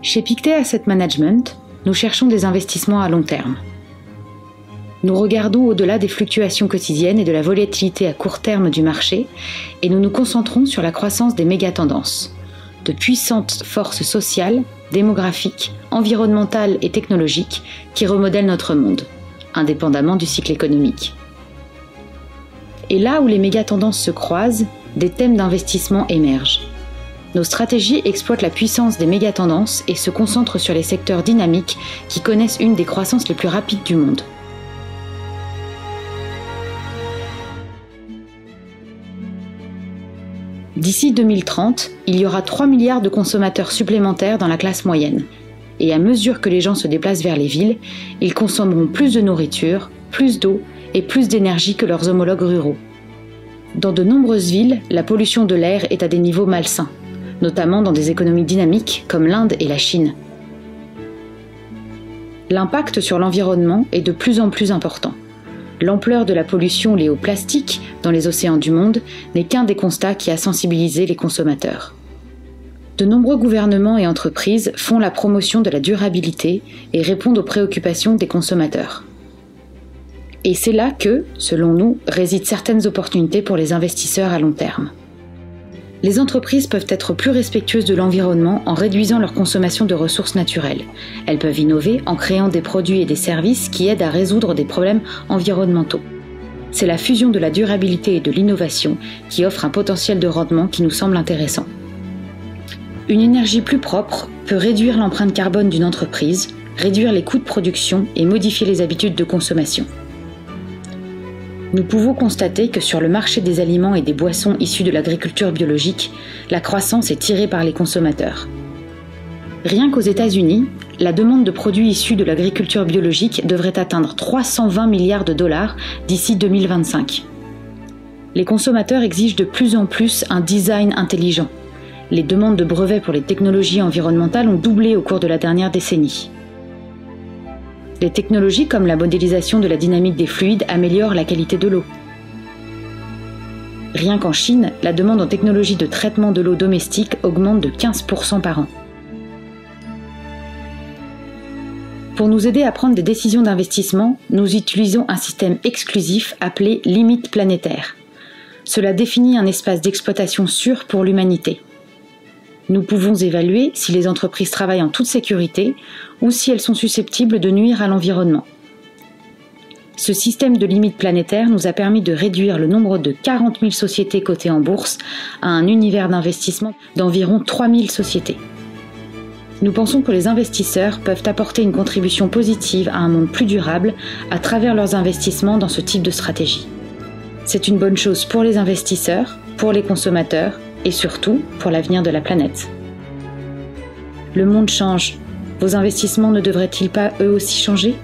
Chez Pictet Asset Management, nous cherchons des investissements à long terme. Nous regardons au-delà des fluctuations quotidiennes et de la volatilité à court terme du marché et nous nous concentrons sur la croissance des méga-tendances, de puissantes forces sociales, démographiques, environnementales et technologiques qui remodèlent notre monde, indépendamment du cycle économique. Et là où les méga-tendances se croisent, des thèmes d'investissement émergent. Nos stratégies exploitent la puissance des méga-tendances et se concentrent sur les secteurs dynamiques qui connaissent une des croissances les plus rapides du monde. D'ici 2030, il y aura 3 milliards de consommateurs supplémentaires dans la classe moyenne. Et à mesure que les gens se déplacent vers les villes, ils consommeront plus de nourriture, plus d'eau et plus d'énergie que leurs homologues ruraux. Dans de nombreuses villes, la pollution de l'air est à des niveaux malsains, notamment dans des économies dynamiques comme l'Inde et la Chine. L'impact sur l'environnement est de plus en plus important. L'ampleur de la pollution liée au plastique dans les océans du monde n'est qu'un des constats qui a sensibilisé les consommateurs. De nombreux gouvernements et entreprises font la promotion de la durabilité et répondent aux préoccupations des consommateurs. Et c'est là que, selon nous, résident certaines opportunités pour les investisseurs à long terme. Les entreprises peuvent être plus respectueuses de l'environnement en réduisant leur consommation de ressources naturelles. Elles peuvent innover en créant des produits et des services qui aident à résoudre des problèmes environnementaux. C'est la fusion de la durabilité et de l'innovation qui offre un potentiel de rendement qui nous semble intéressant. Une énergie plus propre peut réduire l'empreinte carbone d'une entreprise, réduire les coûts de production et modifier les habitudes de consommation. Nous pouvons constater que sur le marché des aliments et des boissons issus de l'agriculture biologique, la croissance est tirée par les consommateurs. Rien qu'aux États-Unis, la demande de produits issus de l'agriculture biologique devrait atteindre 320 milliards de dollars d'ici 2025. Les consommateurs exigent de plus en plus un design intelligent. Les demandes de brevets pour les technologies environnementales ont doublé au cours de la dernière décennie. Des technologies comme la modélisation de la dynamique des fluides améliorent la qualité de l'eau. Rien qu'en Chine, la demande en technologie de traitement de l'eau domestique augmente de 15% par an. Pour nous aider à prendre des décisions d'investissement, nous utilisons un système exclusif appelé limite planétaire. Cela définit un espace d'exploitation sûr pour l'humanité. Nous pouvons évaluer si les entreprises travaillent en toute sécurité ou si elles sont susceptibles de nuire à l'environnement. Ce système de limite planétaire nous a permis de réduire le nombre de 40 000 sociétés cotées en bourse à un univers d'investissement d'environ 3 000 sociétés. Nous pensons que les investisseurs peuvent apporter une contribution positive à un monde plus durable à travers leurs investissements dans ce type de stratégie. C'est une bonne chose pour les investisseurs, pour les consommateurs et surtout pour l'avenir de la planète. Le monde change. Vos investissements ne devraient-ils pas eux aussi changer ?